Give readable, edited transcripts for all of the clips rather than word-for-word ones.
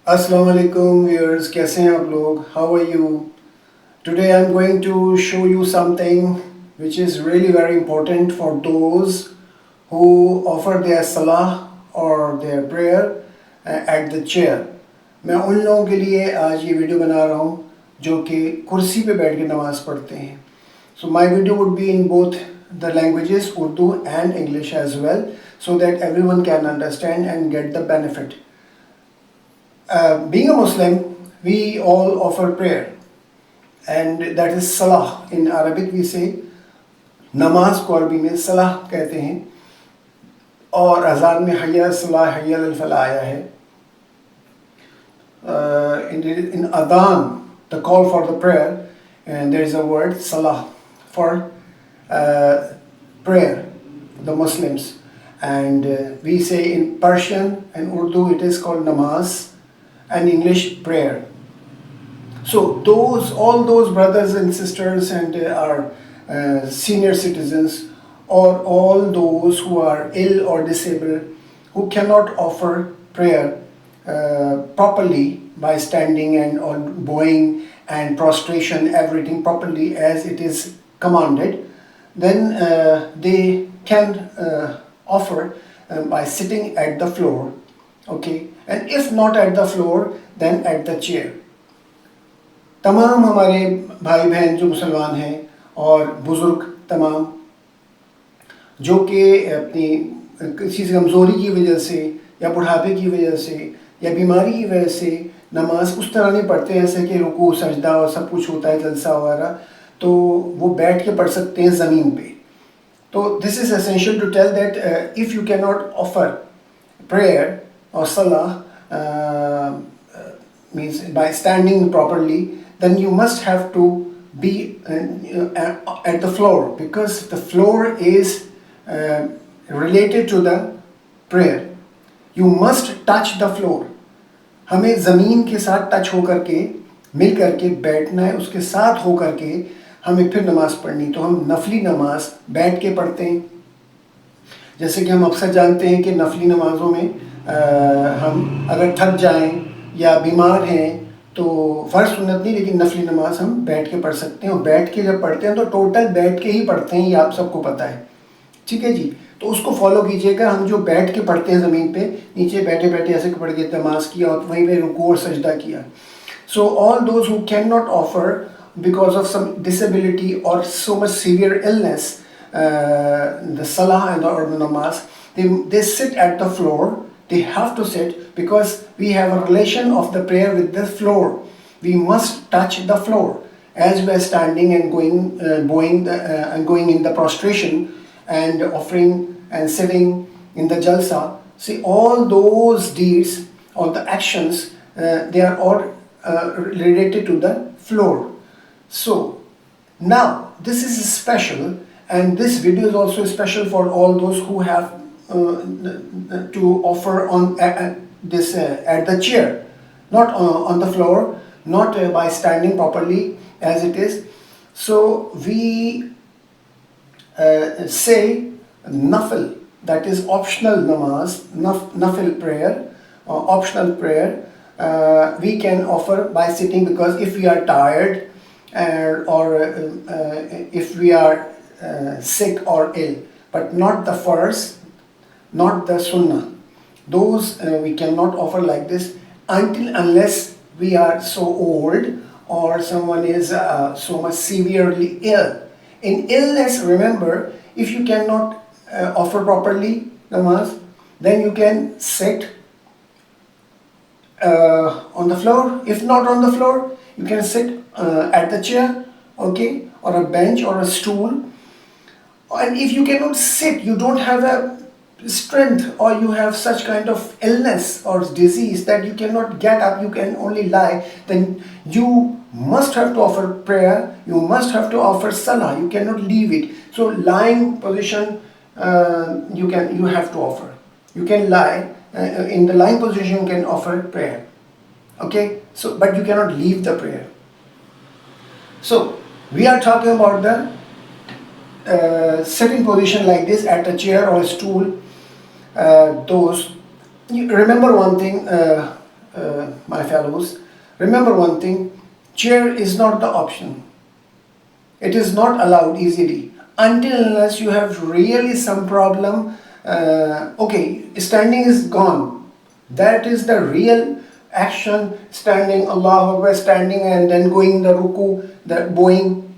अस्सलाम वालेकुम viewers, कैसे हैं आप लोग? How are you? Today I'm going to show you something which is really very important for those who offer their salah or their prayer at the chair. मैं उन लोगों के लिए आज ये वीडियो बना रहा हूँ जो कि कुर्सी पे बैठ के नमाज़ पढ़ते हैं. So my video would be in both the languages Urdu and English as well, so that everyone can understand and get the benefit. Being a Muslim, we all offer prayer, and that is salah. In Arabic we say नमाज को अरबी में सलाह कहते हैं, और अजान में हय्या सलाह हय्या अल फलाह आया है. In adhan, the call for the prayer, and there is a word salah for prayer, the Muslims, and we say in Persian and Urdu it is called namaz, and English prayer. So all those brothers and sisters and our senior citizens, or all those who are ill or disabled, who cannot offer prayer properly by standing and on bowing and prostration, everything properly as it is commanded, then they can offer by sitting at the floor, okay, and if not at the floor, then at the chair. तमाम हमारे भाई बहन जो मुसलमान हैं और बुज़ुर्ग तमाम जो कि अपनी किसी कमज़ोरी की वजह से या बुढ़ापे की वजह से या बीमारी की वजह से नमाज उस तरह नहीं पढ़ते हैं जैसे कि रुकू सजदा और सब कुछ होता है जलसा वगैरह, तो वो बैठ के पढ़ सकते हैं ज़मीन पे. तो this is essential to tell that if you can not offer prayer or salah means by standing properly, then you must have to be at the floor, because the floor is related to the prayer. You must touch the floor. हमें ज़मीन के साथ touch होकर के मिल करके बैठना है, उसके साथ होकर के हमें फिर नमाज़ पढ़नी. तो हम नफली नमाज बैठ के पढ़ते हैं. जैसे कि हम अक्सर जानते हैं कि नफली नमाज़ों में हम अगर थक जाएं या बीमार हैं तो फ़र्ज़ सुन्नत नहीं, लेकिन नफली नमाज हम बैठ के पढ़ सकते हैं. और बैठ के जब पढ़ते हैं तो टोटल बैठ के ही पढ़ते हैं, ये आप सबको पता है, ठीक है जी. तो उसको फॉलो कीजिएगा. हम जो बैठ के पढ़ते हैं ज़मीन पे, नीचे बैठे बैठे ऐसे पढ़ के नमाज किया और वहीं पे रुकू और सजदा किया. So all those who can not offer because of some disability or so much severe illness the salah and or the namaz, they sit at the floor. They have to sit because we have a relation of the prayer with the floor. We must touch the floor as we are standing and going and going in the prostration and offering and sitting in the jalsa. See, all those deeds or the actions, they are all related to the floor. So now this is special. And this video is also special for all those who have to offer on this at the chair, not on the floor, not by standing properly as it is. So we say nafil, that is optional namaz, nafil prayer, optional prayer. We can offer by sitting, because if we are tired or if we are sick or ill, but not the first, not the sunnah. Those we cannot offer like this unless we are so old or someone is so much severely ill. In illness, remember, if you cannot offer properly namaz, then you can sit on the floor. If not on the floor, you can sit at the chair, okay, or a bench or a stool. And if you cannot sit, you don't have a strength, or you have such kind of illness or disease that you cannot get up, you can only lie, then you must have to offer prayer, you must have to offer salah, you cannot leave it. So lying position, you have to offer. You can lie, in the lying position you can offer prayer, okay. So but you cannot leave the prayer. So we are talking about the sitting position like this at a chair or a stool. Those, you remember one thing, my fellows, remember one thing, chair is not the option. It is not allowed easily until unless you have really some problem. Okay, standing is gone. That is the real action. Standing, Allah Akbar, standing and then going the ruku, the bowing,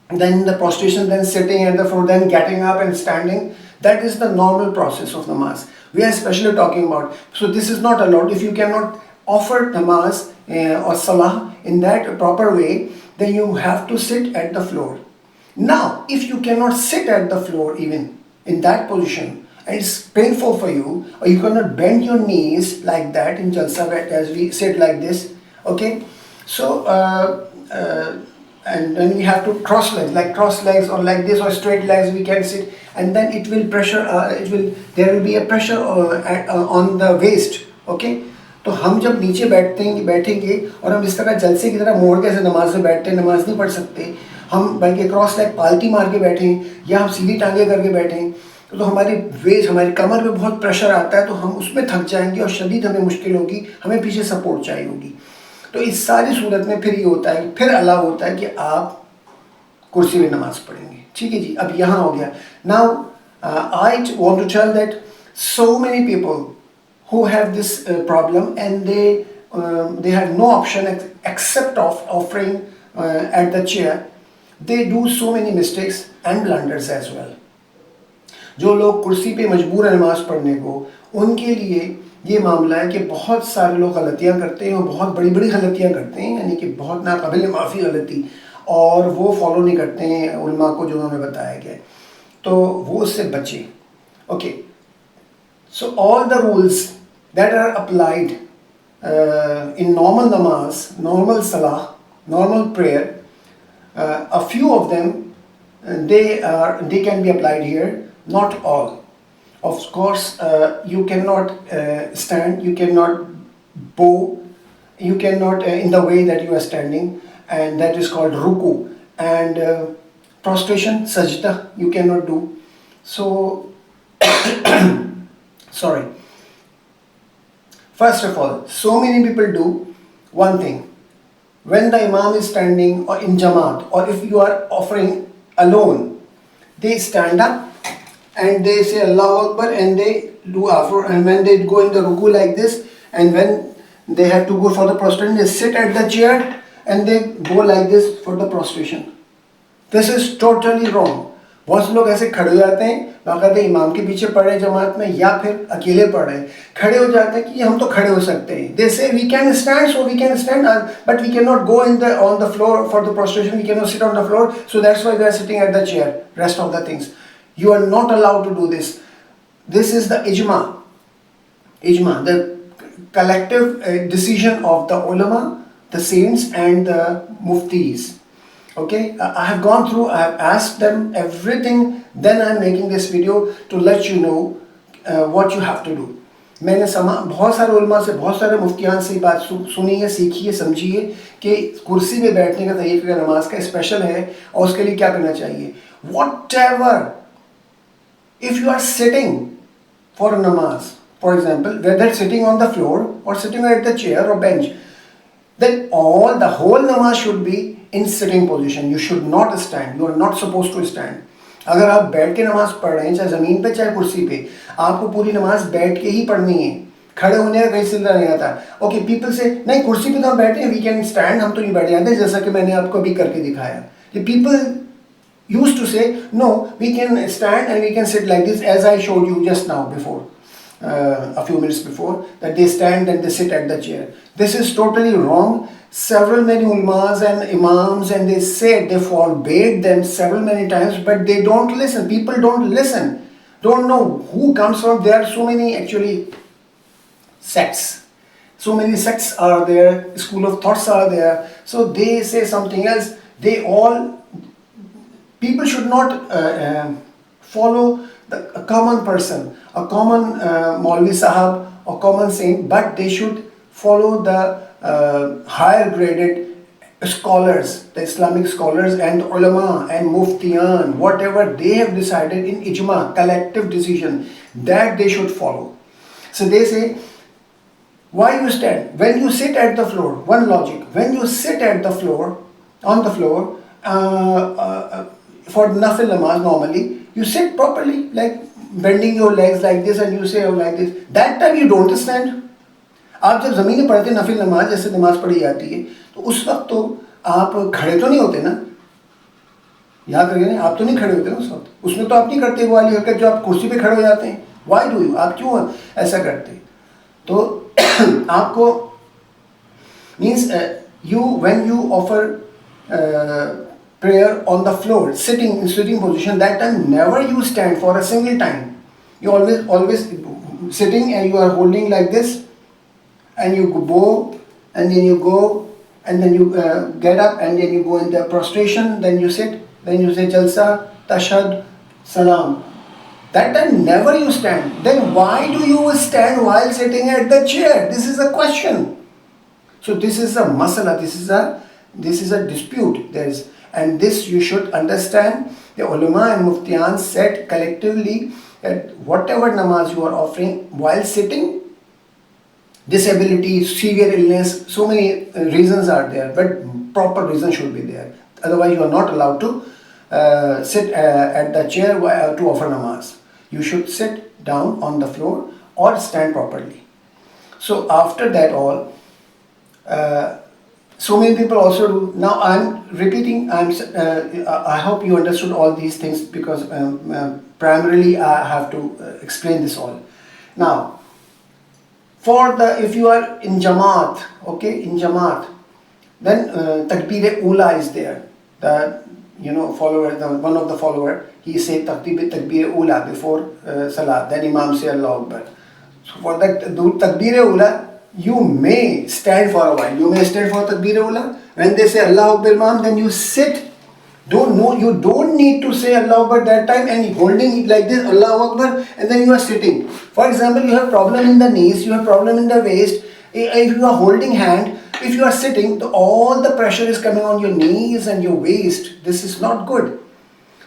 then the prostration, then sitting at the floor, then getting up and standing. That is the normal process of namaz. We are especially talking about. So this is not allowed. If you cannot offer namaz or salah in that proper way, then you have to sit at the floor. Now, if you cannot sit at the floor even in that position, and it's painful for you, or you cannot bend your knees like that in Jalsa as we sit like this, okay? So, and then we have to cross legs or like this, or straight legs we can sit, and then it will pressure, there will be a pressure on the waist, okay? तो हम जब नीचे बैठेंगे और हम इस तरह जलसे की तरह मोड़ के ऐसे नमाज में बैठते हैं, नमाज नहीं पढ़ सकते हम, बल्कि क्रॉस लेग पाल्टी मार के बैठें या हम सीधी टांगे करके बैठें, तो हमारी वेस्ट, हमारी कमर में बहुत प्रेशर आता है, तो हम उसमें थक जाएंगे और शदीद हमें मुश्किल होगी, हमें पीछे सपोर्ट चाहिए होगी. तो इस सारी सूरत में फिर ये होता है, फिर अलाउ होता है कि आप कुर्सी में नमाज पढ़ेंगे. ठीक है जी, अब यहाँ हो गया. Now I want to tell that so many people who have this problem, and they have no option except of offering at the chair. They do so many mistakes and blunders as well. जो लोग कुर्सी पे मजबूर है नमाज पढ़ने को, उनके लिए ये मामला है कि बहुत सारे लोग गलतियाँ करते हैं और बहुत बड़ी बड़ी गलतियाँ करते हैं, यानी कि बहुत नाकाबिल माफ़ी गलती, और वो फॉलो नहीं करते हैं उलमा को जो उन्होंने बताया गया, तो वो उससे बचे. Okay, so all the rules that are applied in normal namaz, normal salah, normal prayer, a few of them they can be applied here, not all. Of course, you cannot stand, you cannot bow, you cannot in the way that you are standing, and that is called ruku, and prostration, sajda, you cannot do. So sorry. First of all, so many people do one thing. When the imam is standing or in jamaat, or if you are offering alone, they stand up and they say Allahu Akbar and they do after, and when they go in the ruku like this, and when they have to go for the prostration, they sit at the chair and they go like this for the prostration. This is totally wrong. बहुत से लोग ऐसे खड़े हो जाते हैं, बाकायदा इमाम के पीछे पढ़े जमात में या फिर अकेले पढ़े, खड़े हो जाते हैं कि हम तो खड़े हो सकते हैं. They say we can stand, so we can stand, but we cannot go on the floor for the prostration. We cannot sit on the floor, so that's why we are sitting at the chair. Rest of the things, you are not allowed to do this. This is the ijma, the collective decision of the ulama, the saints, and the muftis. Okay, I have gone through, I have asked them everything, then I am making this video to let you know what you have to do. मैंने बहुत सारे उलमा से, बहुत सारे मुफ्तियान से बात सुनी है, सीखी है, समझी है कि कुर्सी में बैठने का तरीका नमाज का स्पेशल है और उसके लिए क्या करना चाहिए. Whatever, if you are sitting for a namaz, for example, whether sitting on the floor or sitting at the chair or bench, then the whole namaz should be in sitting position. You should not stand. You are not supposed to stand. अगर आप बैठ के नमाज पढ़ रहे हैं, चाहे ज़मीन पे चाहे कुर्सी पे, आपको पूरी नमाज बैठ के ही पढ़नी है. खड़े होने का कहीं सिलसिला नहीं आता. ओके, पीपल से नहीं कुर्सी पे तो हम बैठे हैं, वी कैन स्टैंड, हम तो नहीं बैठ जाते, जैसा कि मैंने आपको अभी करके दिखाया. People used to say no, we can stand and we can sit like this, as I showed you just now before, a few minutes before, that they stand and they sit at the chair. This is totally wrong. Several many ulmas and imams, and they said, they forbade them several many times, but they don't listen. People don't listen, don't know who comes from. There are so many actually sects. So many sects are there, school of thoughts are there. So they say something else. People should not follow a common person, a common Maulvi Sahab, or common saint, but they should follow the higher graded scholars, the Islamic scholars and ulama and muftiyan, whatever they have decided in ijma, collective decision, that they should follow. So they say Why you stand? When you sit at the floor, one logic. When you sit at the floor, on the floor, for nafil namaz normally, you sit properly, like bending your legs like this, and you say like this. That time you don't stand. आप जब ज़मीन में पढ़ते नफिल नमाज, जैसे नमाज पढ़ी जाती है, तो उस वक्त तो आप खड़े तो नहीं होते ना, याद रखिए ना, आप तो नहीं खड़े होते ना उस वक्त, उसमें तो आप नहीं करते वो वाली हरकत जो आप कुर्सी पे खड़े हो जाते हैं. वाई डू यू, आप क्यों ऐसा करते? तो आपको means you when you offer prayer on the floor, sitting in sitting position, that time never you stand for a single time. You always sitting, and you are holding like this, and you bow, and then you go, and then you get up, and then you go in the prostration, then you sit, then you say jalsa, tashahhud, salam. That time never you stand. Then why do you stand while sitting at the chair? This is a question. So this is a masala, this is a dispute. And this you should understand. The ulama and muftiyan said collectively that whatever namaz you are offering while sitting, disability, severe illness, so many reasons are there, but proper reason should be there. Otherwise you are not allowed to sit at the chair to offer namaz. You should sit down on the floor or stand properly. So after that all, so many people also do. Now I'm repeating, I hope you understood all these things, because primarily I have to explain this all. Now, if you are in Jamaat, okay, in Jamaat, then Takbir-e-Ula is there. The follower, one of the follower, he said Takbir-e-Ula before Salah, then Imam say Allah Akbar. So for that Takbir-e-Ula, you may stand for a while. You may stand for Takbir-e-Ula. When they say Allah Akbar Imam, then you sit. You don't need to say Allah Akbar that time and holding it like this, Allah Akbar, and then you are sitting. For example, you have problem in the knees, you have problem in the waist. If you are holding hand, if you are sitting, all the pressure is coming on your knees and your waist. This is not good.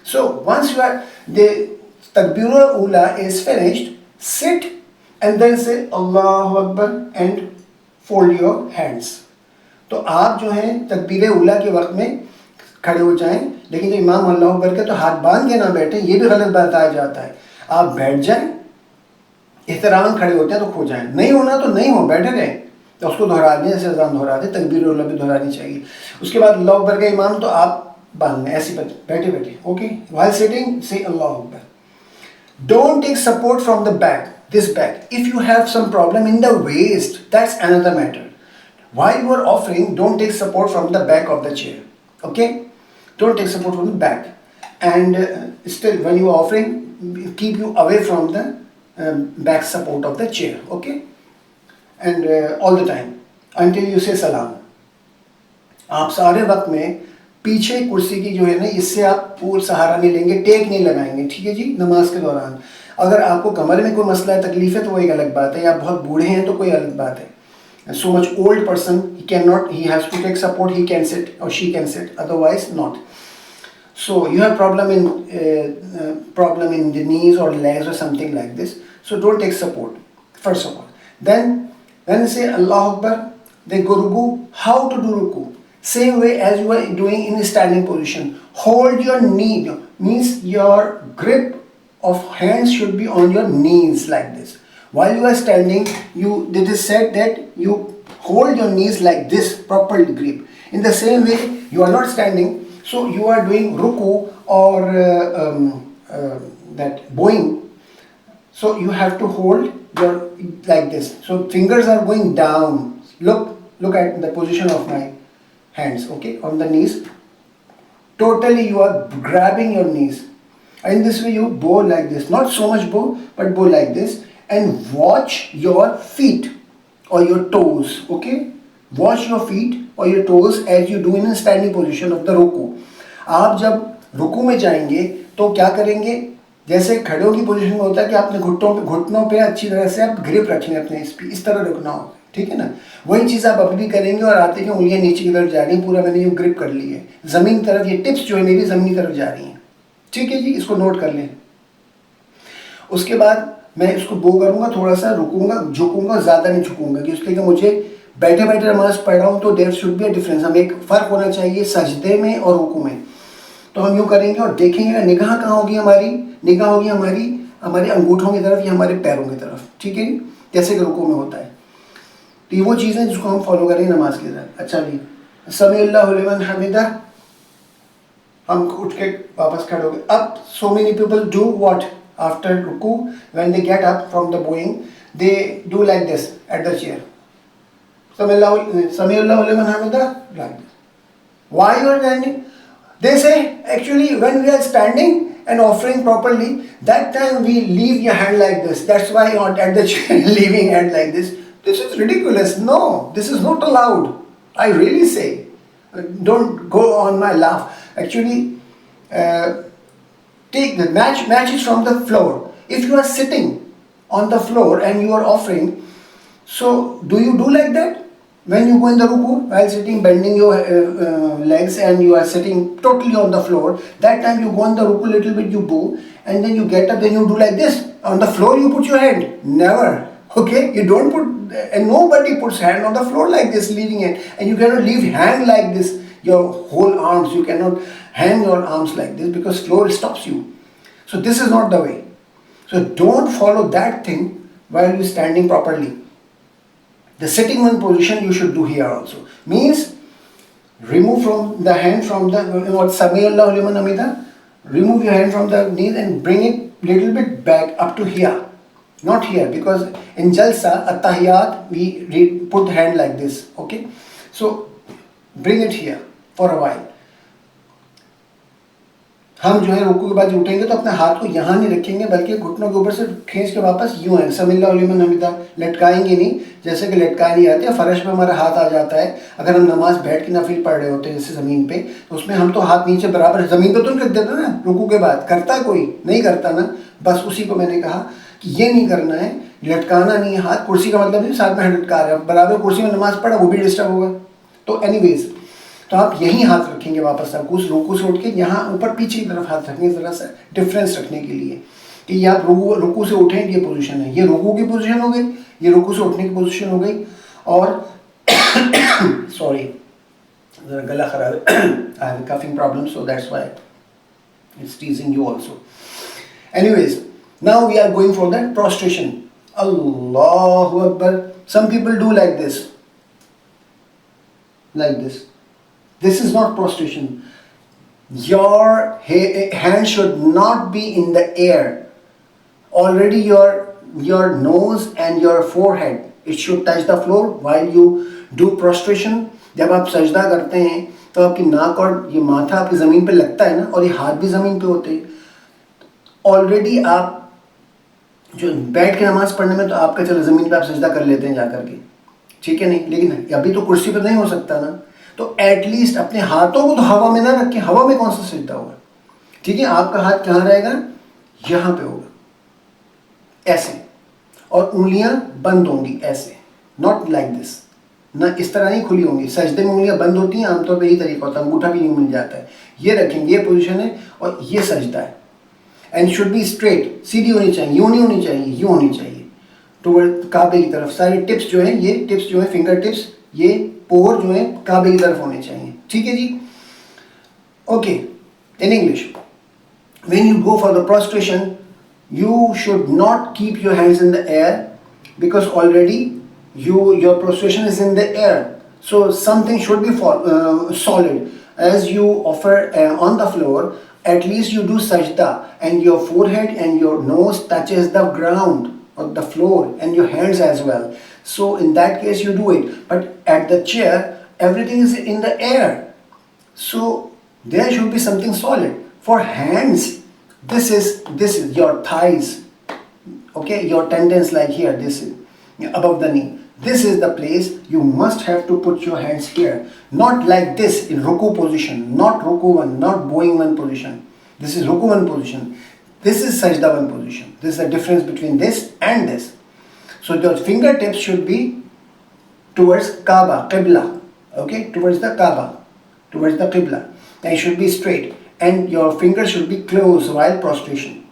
So once the Takbir-e-Ula is finished, sit and then say Allahu Akbar and fold your hands. तो आप जो हैं तकबीर-ए-उला के वक्त में खड़े हो जाएं, लेकिन जो इमाम अल्लाह अकबर के तो हाथ बांध के ना बैठे, ये भी गलत बताया जाता है. आप बैठ जाएं, एहतराम खड़े होते हैं तो खो जाएं, नहीं होना तो नहीं हो, बैठे रहें. तो उसको दोहरा दें, जैसे अज़ान दोहराते, तकबीर-ए-उला भी दोहरानी चाहिए. उसके बाद अल्लाह अकबर का इमाम तो आप बांध लें, ऐसे बैठे बैठे, ओके. व्हाइल सिटिंग से अल्लाह Akbar. Don't take support from the back. This back. If you have some problem in the waist, that's another matter. While you are offering, don't take support from the back of the chair. Okay? Don't take support from the back. And still, when you are offering, keep you away from the back support of the chair. Okay? And all the time, until you say salam. आप सारे वक्त में पीछे कुर्सी की जो है ना, इससे आप पूरा सहारा नहीं लेंगे, टेक नहीं लगाएंगे, ठीक है जी, नमाज के दौरान. अगर आपको कमर में कोई मसला है, तकलीफ है, तो वो एक अलग बात है, या आप बहुत बूढ़े हैं तो कोई अलग बात है. So much old person, he has to take support, he can sit or she can sit, otherwise not. So you have problem in the knees or legs or something like this, so don't take support, first of all. Then when you say Allah Akbar, they go ruku. How to do ruku? Same way as you are doing in a standing position. Hold your knee, means your grip of hands should be on your knees like this. While you are standing, it is said that you hold your knees like this, proper grip. In the same way, you are not standing, so you are doing ruku or that bowing. So you have to hold your like this. So fingers are going down. Look at the position of my hands, okay, on the knees. Totally you are grabbing your knees. In this way you bow like this. Not so much bow, but bow like this. And watch your feet or your toes, okay? Watch your feet or your toes as you do in a standing position of the ruku. आप जब रुकू में जाएंगे तो क्या करेंगे? जैसे खड़ों की पोजीशन में होता है कि आपने घुटनों पे अच्छी तरह से आप ग्रिप रखें अपने, इस तरह रुकना होगा, ठीक है ना? वही चीज़ आप अभी करेंगे और आते हैं उंगलियां नीचे की तरफ जा रही हैं, पूरा मैंने ये ग्रिप कर ली है, ज़मीन की तरफ, ये टिप्स जो है मेरी ज़मीन की तरफ जा रही हैं, ठीक है जी, इसको नोट कर लें. उसके बाद मैं इसको बो करूँगा, थोड़ा सा रुकूंगा, झुकूंगा, ज़्यादा नहीं झुकूंगा, कि इसलिए कि मुझे बैठे बैठे नमाज पढ़ रहा हूँ, तो there should be a difference, हमें एक फ़र्क होना चाहिए सजदे में और रुकू में। तो हम यूँ करेंगे और देखेंगे निगाह कहाँ होगी हमारी, निगाह होगी हमारी हमारे अंगूठों की तरफ या हमारे पैरों की तरफ, ठीक है, जैसे कि रुकू में होता है। तो ये वो चीज़ है जिसको हम फॉलो करेंगे नमाज के अंदर। अच्छा जी, समी अल्लाहु लिमन हमिदा, हम उठ के वापस खड़े हो गए। अब so many people do what after रुकू, when they get up from the bowing, they do like this at the chair, समी अल्लाहु लिमन हमिदा, like this. Why you are standing? They say actually when we are standing and offering properly, that time we leave your hand like this. That's why at the chair leaving hand like this. This is ridiculous. No, this is not allowed. I really say. Don't go on my laugh. Actually, take the match is from the floor. If you are sitting on the floor and you are offering, so do you do like that? When you go in the ruku, while sitting, bending your legs, and you are sitting totally on the floor, that time you go in the ruku little bit, you bow, and then you get up, then you do like this. On the floor you put your hand. Never. Okay? You don't put, and nobody puts hand on the floor like this, leaving it. And you cannot leave hand like this, your whole arms. You cannot hang your arms like this because floor stops you. So this is not the way. So don't follow that thing while you standing properly. The sitting one position you should do here also. Means remove from the hand from the what Sami Allahu liman hamida. Remove your hand from the knees and bring it little bit back up to here. Not here, because in Jalsa at-Tahiyat we put the hand like this. Okay, so bring it here for a while. हम जो है रुकू के बाद उठेंगे तो अपने हाथ को यहाँ नहीं रखेंगे, बल्कि घुटनों के ऊपर से खींच के वापस यूँ है समी अल्लाहु लिमन हमिदा, लटकाएंगे नहीं, जैसे कि लटकाए नहीं जाते, फर्श पे हमारा हाथ आ जाता है। अगर हम नमाज बैठ के नफिल पढ़ रहे होते हैं जैसे ज़मीन पे, तो उसमें हम तो हाथ नीचे बराबर ज़मीन पे तो नहीं रख देते ना, रुकू के बाद करता कोई नहीं करता ना, बस उसी को मैंने कहा कि ये नहीं करना है, लटकाना नहीं है हाथ। कुर्सी का मतलब नहीं साथ में लटका रहे, बराबर कुर्सी में नमाज पढ़ा वो भी डिस्टर्ब होगा। तो एनीवेज, तो आप यहीं हाथ रखेंगे वापस, रुकू से उठ के यहाँ ऊपर पीछे की तरफ हाथ रखेंगे, ज़रा सा डिफरेंस रखने के लिए कि ये आप रुकू से उठें, ये पोजीशन है, ये रुकू की पोजीशन हो गई, ये रुकू से उठने की पोजीशन हो गई। और सॉरी ज़रा गला खराब है, I have coughing problem, so that's why it's teasing you also. Anyways, now we are going for the prostration. अल्लाहु अकबर। Some people do like this, like this. This is not prostration. Your hand should not be in the air. Already your nose and your forehead, it should touch the floor while you do prostration. जब आप सजदा करते हैं तो आपकी नाक और ये माथा आपकी ज़मीन पे लगता है ना, और ये हाथ भी ज़मीन पे होते हैं। ऑलरेडी आप जो बैठ के नमाज पढ़ने में तो आपका चलो ज़मीन पे आप सजदा कर लेते हैं जा करके, ठीक है नहीं, लेकिन अभी तो कुर्सी पे नहीं हो सकता ना, तो एटलीस्ट अपने हाथों को तो हवा में ना रखें। हवा में कौन सा सजदा होगा, ठीक है? आपका हाथ कहाँ रहेगा? यहाँ पे होगा, ऐसे, और उंगलियां बंद होंगी ऐसे, नॉट लाइक दिस, ना इस तरह नहीं खुली होंगी। सजदे में उंगलियां बंद होती हैं, आमतौर पे यही तरीका होता है, अंगूठा भी यूँ मिल जाता है। ये रखेंगे, ये पोजीशन है और ये सजदा है। एंड शुड बी स्ट्रेट, सीधी होनी चाहिए, यूँ नहीं होनी चाहिए, यूँ होनी चाहिए टुवर्ड काबे की तरफ। सारे टिप्स जो हैं, ये टिप्स जो है, फिंगर टिप्स, ये पोर जो है काबे की तरफ होने चाहिए, ठीक है जी? Okay, in English, when you go for the prostration, you should not keep your hands in the air, because already your prostration is in the air, so something should be solid. As you offer on the floor, at least you do sajda and your forehead and your nose touches the ground or the floor, and your hands as well. So in that case you do it, but at the chair everything is in the air, so there should be something solid. For hands, this is your thighs, okay, your tendons, like here, this is above the knee. This is the place you must have to put your hands here, not like this in ruku position, not ruku one, not bowing one position. This is ruku one position, this is sajda one position. This is the difference between this and this. So your fingertips should be towards Kaaba, Qibla, okay, towards the Kaaba, towards the Qibla. They should be straight, and your fingers should be closed while prostration.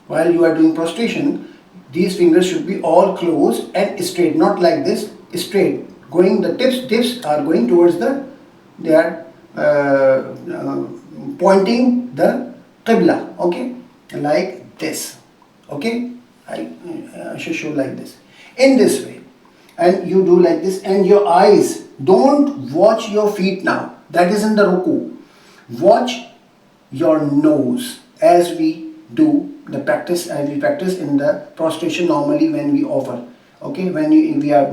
While you are doing prostration, these fingers should be all closed and straight, not like this, straight. Going, the tips are going towards the, they are pointing the Qibla, okay, like this, okay. I should show like this, in this way, and you do like this, and your eyes, don't watch your feet now, that is in the ruku. Watch your nose as we do the practice, as we practice in the prostration normally when we offer. Okay, when we are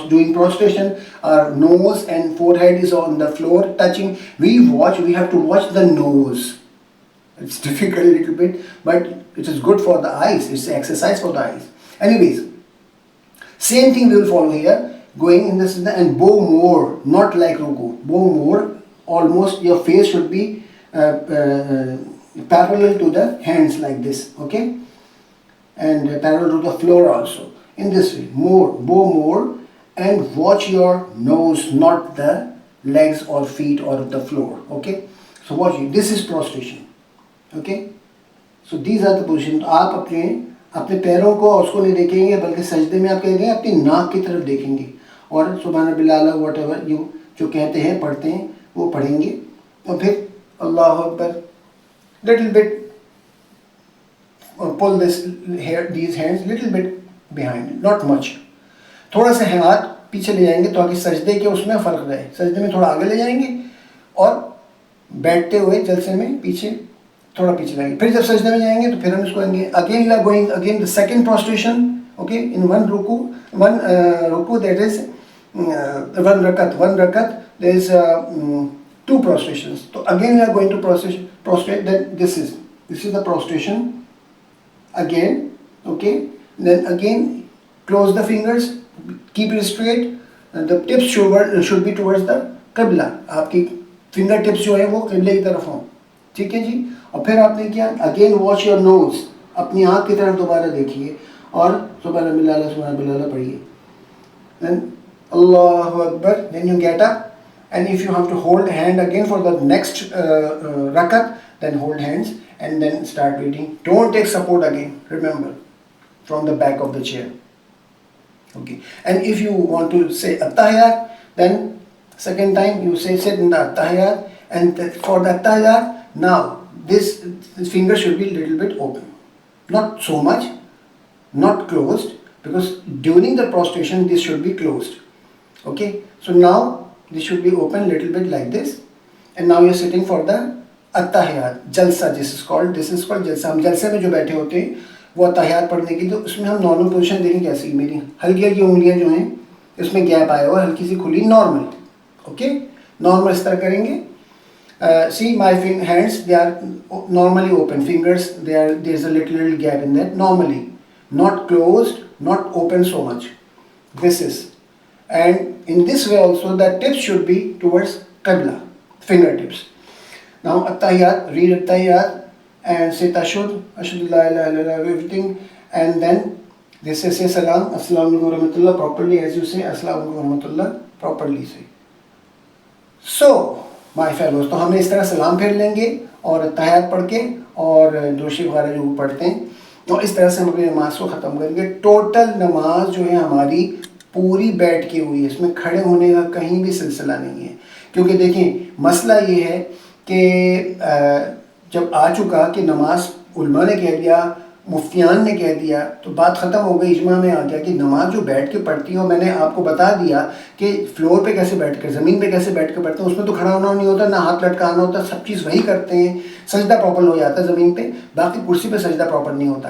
doing prostration, our nose and forehead is on the floor touching. We have to watch the nose. It's difficult a little bit, but it is good for the eyes. It's an exercise for the eyes. Anyways, same thing we will follow here. Going in this and bow more, not like ruku. Bow more. Almost your face should be parallel to the hands like this, okay, and parallel to the floor also, in this way. More, bow more, and watch your nose, not the legs or feet or the floor, okay. So watch it. This is prostration, okay. So these are the positions. आप अपने पैरों को उसको नहीं देखेंगे, बल्कि सजदे में आप कहेंगे अपनी नाक की तरफ देखेंगे, और सुभान बिल्लाह वट एवर यू जो कहते हैं, पढ़ते हैं, वो पढ़ेंगे, और फिर अल्लाह Akbar, little bit pull these hands little bit behind, not much. थोड़ा सा हाथ पीछे ले जाएंगे ताकि सजदे के उसमें फ़र्क रहे. सजदे में थोड़ा आगे ले जाएंगे और बैठते हुए जलसे में पीछे थोड़ा पीछे लाएंगे. फिर जब सजदे में जाएंगे तो फिर हम इसको कहेंगे again you are going again the second prostration, okay, in one ruku, that is one rakat there is two prostrations. So again we are going to prostrate. Then this is the prostration again, okay. Then again close the fingers, keep it straight, and the tips should be towards the Qibla. आपकी finger tips जो है वो क़िबले की तरफ हों, ठीक है जी. और फिर आपने क्या, अगेन वॉच योर नोज, अपनी आँख की तरफ दोबारा देखिए और सुभान बिल्लाह पढ़िए. Then Allahu Akbar, then you get up. And if you have to hold hand again for the next rakat, then hold hands and then start reading. Don't take support again, remember, from the back of the chair. Okay. And if you want to say Attahiyat, then second time you sit in the Attahiyat, and for the Attahiyat, now this finger should be a little bit open. Not so much, not closed, because during the prostration this should be closed. Okay. So now this should be open little bit like this, and now you are sitting for the Attahiyat, Jalsa this is called Jalsa. हम जलसे में जो बैठे होते हैं वो अत्ताहियात पढ़ने की, तो उसमें हम नॉर्मल पोजीशन देखें कैसी, मेरी हल्की हल्की उंगलियां जो हैं इसमें गैप आया हुआ, हल्की सी खुली, नॉर्मल, ओके, नॉर्मल इस तरह करेंगे. See my hands, they are normally open, fingers there is a little gap in that, normally, not closed, not open so much. This is, and in this way also the tips should be towards Qibla, fingertips. Now Attahiyat, read Attahiyat and say Tashahhud, Ashhadu la ilaha illallah, everything, and then they say Salam, Assalamu alaikum warahmatullah properly, as you say Assalamu alaikum warahmatullah properly say. So my fellows, तो हमने इस तरह सलाम फेर लेंगे और अत्ताहियात पढ़ के और दुरूद वगैरह जो पढ़ते हैं, तो इस तरह से हम अपनी नमाज को ख़त्म करेंगे. टोटल नमाज जो है हमारी पूरी बैठ के हुई है, इसमें खड़े होने का कहीं भी सिलसिला नहीं है. क्योंकि देखें मसला ये है कि जब आ चुका कि नमाज उलमा ने कह दिया, मुफ्तियान ने कह दिया, तो बात ख़त्म हो गई, इजमा में आ गया कि नमाज जो बैठ के पढ़ती हो, मैंने आपको बता दिया कि फ्लोर पे कैसे बैठ कर, ज़मीन पे कैसे बैठ कर पढ़ते हैं, उसमें तो खड़ा होना नहीं होता, ना हाथ लटकाना होता, सब चीज़ वही करते हैं, सजदा प्रॉपर हो जाता है ज़मीन पे, बाकी कुर्सी पे सजदा प्रॉपर नहीं होता.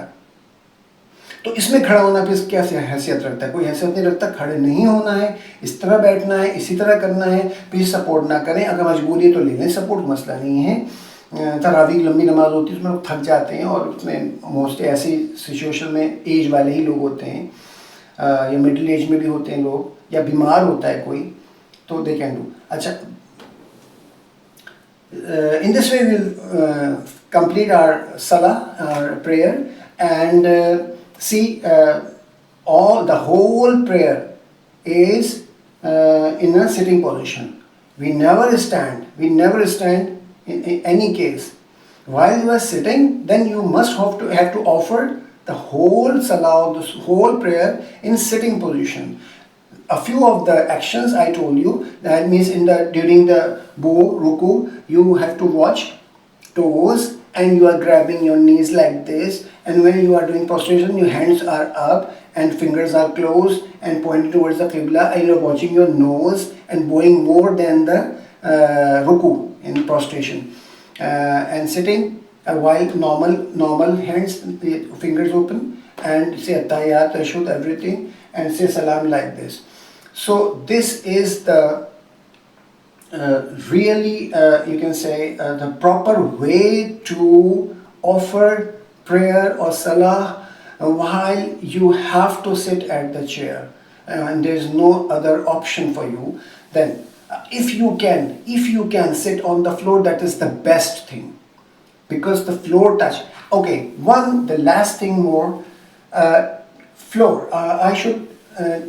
तो इसमें खड़ा होना फिर क्या हैसियत रखता है? कोई हैसियत नहीं रखता. खड़े नहीं होना है, इस तरह बैठना है, इसी तरह करना है. फिर सपोर्ट ना करें, अगर मजबूरी है तो ले लें सपोर्ट, मसला नहीं है. तरावी लंबी नमाज होती है, उसमें लोग थक जाते हैं और उसमें मोस्टली ऐसी सिचुएशन में एज वाले ही लोग होते हैं, या मिडिल एज में भी होते हैं लोग, या बीमार होता है कोई, तो दे कैन डू. अच्छा, in this way we'll complete our salah, our prayer, and see all the whole prayer is in a sitting position. We never stand in any case. While you are sitting, then you must have to offer the whole salah, the whole prayer in sitting position. A few of the actions I told you, that means during the ruku, you have to watch toes and you are grabbing your knees like this, and when you are doing prostration your hands are up and fingers are closed and pointing towards the qibla, and you are watching your nose and bowing more than the ruku in prostration, and sitting while normal hands, fingers open, and say attahiyat, tashahhud, everything, and say salam like this. So this is the really you can say the proper way to offer prayer or salah while you have to sit at the chair and there is no other option for you. Then if you can sit on the floor, that is the best thing, because the floor touch. Okay, the last thing more, floor, I should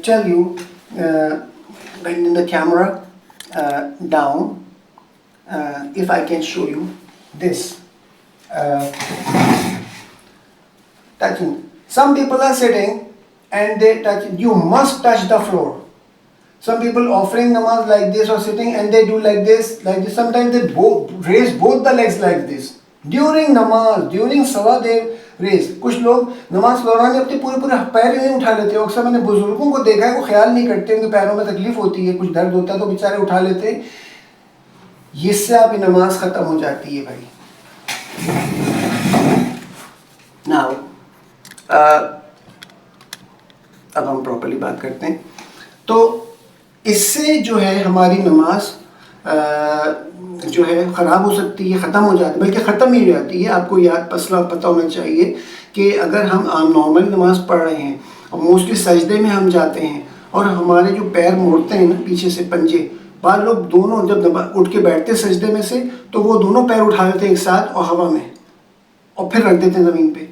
tell you, bending the camera down, if I can show you this, touching. Some people are sitting and they touch. You must touch the floor. Some people offering namaz like this or sitting and they do like this, like this. Sometimes they raise both the legs like this. During namaz, during salah they raise. कुछ लोग नमाज दौरान अपने पूरे पैर नहीं उठा लेते। अक्सर मैंने बुजुर्गों को देखा है, वो ख्याल नहीं करते, उनके पैरों में तकलीफ होती है, कुछ दर्द होता है तो बेचारे उठा लेते। इससे आपकी नमाज खत्म हो जाती है भाई। Now, अब हम प्रॉपर्ली बात करते हैं। तो इससे जो है हमारी नमाज जो है ख़राब हो सकती है, ख़त्म हो जाती है, बल्कि ख़त्म ही हो जाती है। आपको मसला पता होना चाहिए कि अगर हम नॉर्मल नमाज़ पढ़ रहे हैं और मोस्टली सजदे में हम जाते हैं और हमारे जो पैर मोड़ते हैं ना पीछे से पंजे, बाद लोग दोनों जब उठ के बैठते सजदे में से तो वो दोनों पैर उठा लेते हैं एक साथ और हवा में और फिर रख देते हैं ज़मीन पे।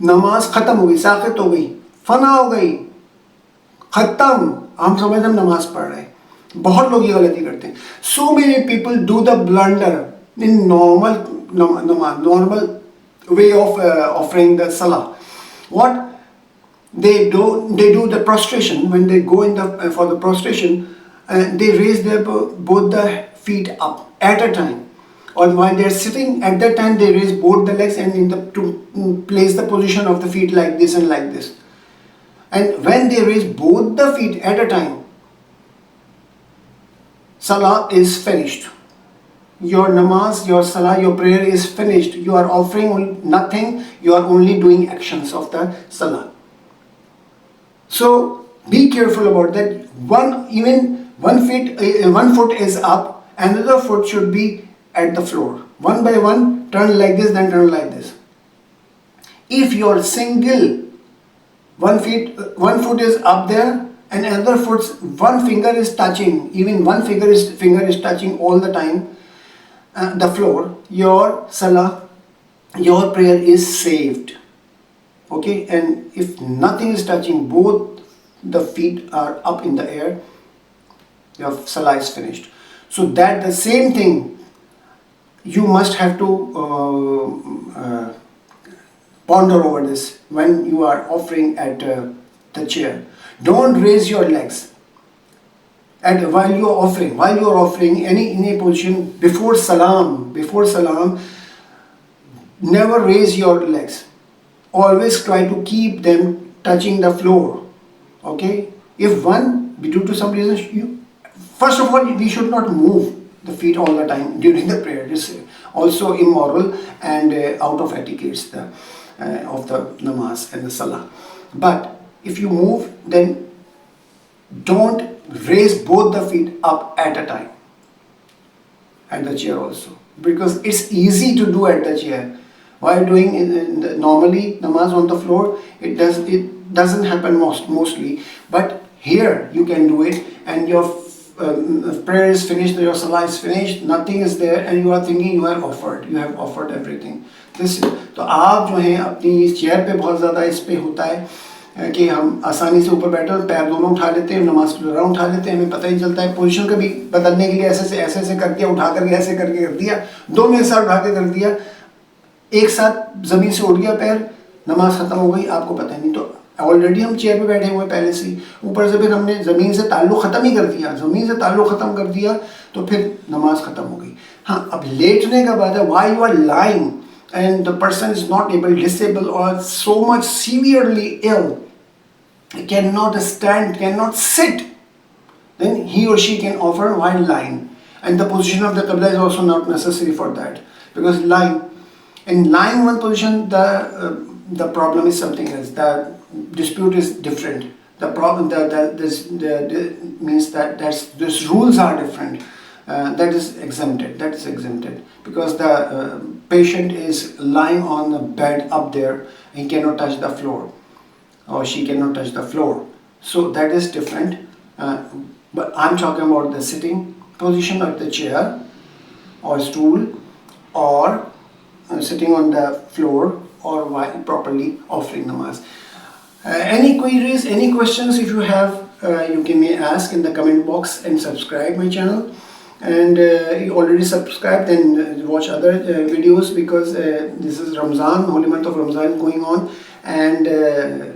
नमाज ख़त्म हो गई, साक़ित हो गई, फना हो गई, ख़त्म। हम समझ हम नमाज पढ़ रहे हैं। बहुत लोग ये गलती करते हैं। So many people do the blunder in normal way of offering the सलाह। What they do the prostration. When they go for the prostration, they raise both the feet up at a time, or while they are sitting at that time they raise both the legs and to place the position of the feet like this and like this. And when they raise both the feet at a time, salah is finished. Your namaz, your salah, your prayer is finished. You are offering nothing, you are only doing actions of the salah. So be careful about that. One foot is up, another foot should be at the floor. One by one, turn like this, then turn like this. If your single one foot is up there and another foot's one finger is touching, even one finger is touching all the time the floor, your salah, your prayer is saved. Okay, and if nothing is touching, both the feet are up in the air, your salah is finished. So that the same thing you must have to ponder over this when you are offering at the chair. Don't raise your legs. And while you are offering in a position before salam, never raise your legs. Always try to keep them touching the floor. Okay? If due to some reason, first of all, we should not move the feet all the time during the prayer. It's also immoral and out of etiquette of the namaz and the salah. But if you move, then don't raise both the feet up at a time at the chair also, because it's easy to do at the chair. While doing normally namaz on the floor, it doesn't happen mostly, but here you can do it, and your prayer is finished, your salah is finished, nothing is there, and you are thinking you have offered everything. तो आप जो हैं अपनी chair पे बहुत ज़्यादा इस पे होता है कि हम आसानी से ऊपर बैठे और पैर दोनों उठा लेते हैं, नमाज के दौरान उठा लेते हैं, हमें पता ही चलता है। पोजीशन कभी बदलने के लिए ऐसे कर दिया, उठा करके ऐसे करके कर दिया, दोनों एक साथ उठा के कर दिया, एक साथ ज़मीन से उठ गया पैर, नमाज ख़त्म हो गई, आपको पता नहीं, तो ऑलरेडी हम चेयर पे बैठे हुए पहले से, ऊपर से फिर हमने ज़मीन से ताल्लुक़ ख़त्म ही कर दिया, ज़मीन से ताल्लुक़ ख़त्म कर दिया, तो फिर नमाज ख़त्म हो गई। हाँ, अब लेटने का बाद है, why you are lying and the person is not able, disabled or so much severely ill, cannot stand, cannot sit, then he or she can offer while lying. And the position of the Qibla is also not necessary for that, because lying, in lying one position, the problem is something else, the dispute is different, the problem, means that these rules are different. That is exempted, because the patient is lying on the bed up there, he cannot touch the floor, or she cannot touch the floor, so that is different. But I'm talking about the sitting position of the chair or stool, or sitting on the floor, or while properly offering namaz. Any queries, any questions, if you have, you can ask in the comment box, and subscribe my channel. And you already subscribed, then watch other videos, because this is Ramzan, holy month of Ramzan going on, and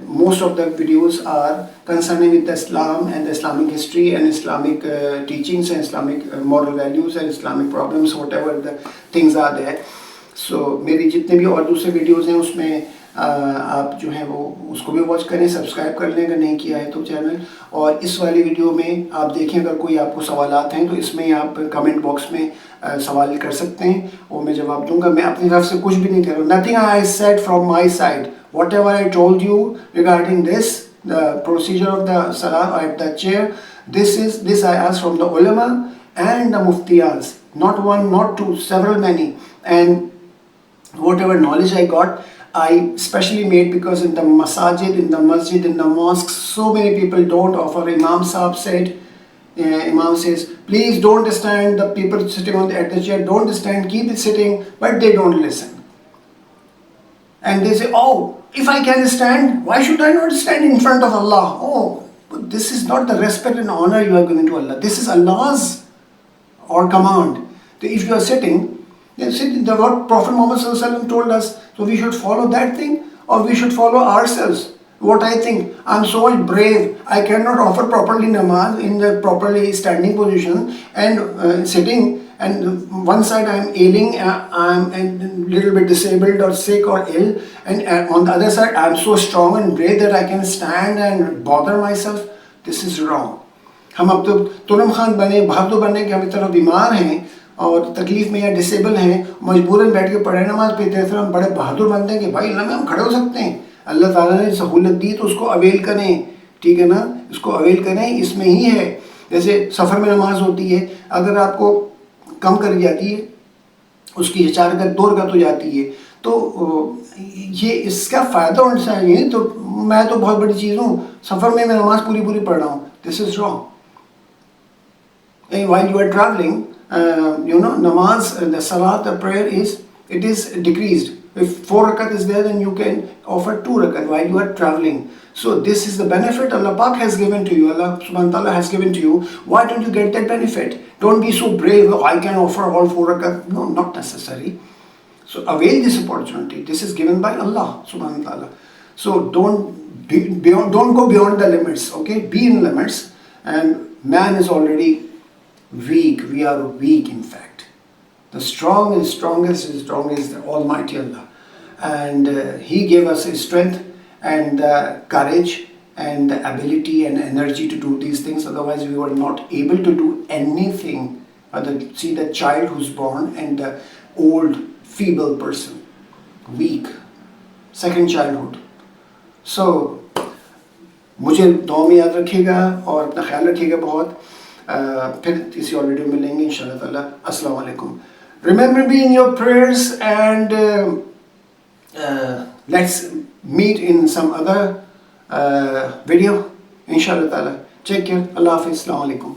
most of the videos are concerning with the Islam and the Islamic history and Islamic teachings and Islamic moral values and Islamic problems, whatever the things are there. So मेरी जितने भी और दूसरे videos हैं उसमें आप जो है वो उसको भी वॉच करें, सब्सक्राइब कर लें अगर नहीं किया है तो चैनल। और इस वाली वीडियो में आप देखें, अगर कोई आपको सवालात हैं तो इसमें आप कमेंट बॉक्स में सवाल कर सकते हैं और मैं जवाब दूंगा। मैं अपनी तरफ से कुछ भी नहीं कर रहा हूँ, nothing I said from my side, what ever I told you regarding this the procedure of the salah at the chair, this I asked from the ulama and the muftiyas, not one, not two, several, many, and whatever knowledge I got, I specially made, because in the masajid, in the masjid, in the mosques, so many people don't offer. Imam Sahib said, Imam says, please don't stand, the people sitting at the chair, don't stand, keep it sitting, but they don't listen. And they say, oh, if I can stand, why should I not stand in front of Allah? Oh, but this is not the respect and honor you are giving to Allah. This is Allah's or command. If you are sitting, then sit. What Prophet Muhammad ﷺ told us, so we should follow that thing, or we should follow ourselves. What I think, I'm so brave, I cannot offer properly namaz in the properly standing position, and sitting, and one side I'm ailing, I'm a little bit disabled or sick or ill, and on the other side I'm so strong and brave that I can stand and bother myself. This is wrong. हम अब तो तुरम खान बने, बहादुर बने कि हम इतना बीमार हैं और तकलीफ में या डिसेबल हैं, मजबूरन बैठ के पढ़े नमाज पढ़ते हैं, फिर हम बड़े बहादुर बनते हैं कि भाई अल्लाह में हम खड़े हो सकते हैं। अल्लाह ताला ने सहूलत दी तो उसको अवेल करें, ठीक है ना, इसको अवेल करें, इसमें ही है। जैसे सफ़र में नमाज होती है, अगर आपको कम कर जाती है, उसकी 4 रकात 2 रकात हो जाती है, तो ये इसका फ़ायदा होना चाहिए। तो मैं तो बहुत बड़ी चीज़ हूँ, सफ़र में मैं नमाज पूरी पढ़ रहा हूँ, this is wrong. While you are traveling, namaz, the salat, the prayer is decreased. If 4 rakat is there, then you can offer 2 rakat while you are traveling. So this is the benefit Allah Pak has given to you. Allah Subhanahu wa Ta'ala has given to you. Why don't you get that benefit? Don't be so brave. Oh, I can offer all 4 rakat. No, not necessary. So avail this opportunity. This is given by Allah Subhanahu wa Ta'ala. So don't go beyond the limits. Okay, be in limits. And man is already weak. We are weak, in fact. The strong and strongest is the Almighty Allah, and He gave us His strength and courage and the ability and energy to do these things. Otherwise, we were not able to do anything. See the child who's born and the old, feeble person, weak, second childhood. So, मुझे दुआ में याद रखिएगा और अपना ख्याल रखिएगा बहुत। फिर किसी और वीडियो में मिलेंगे इंशाल्लाह ताला। अस्सलाम वालेकुम। Remember me in your prayers, and let's meet in some other video inshallah ta'ala. Take care. Allah Hafiz. Assalamu alaikum.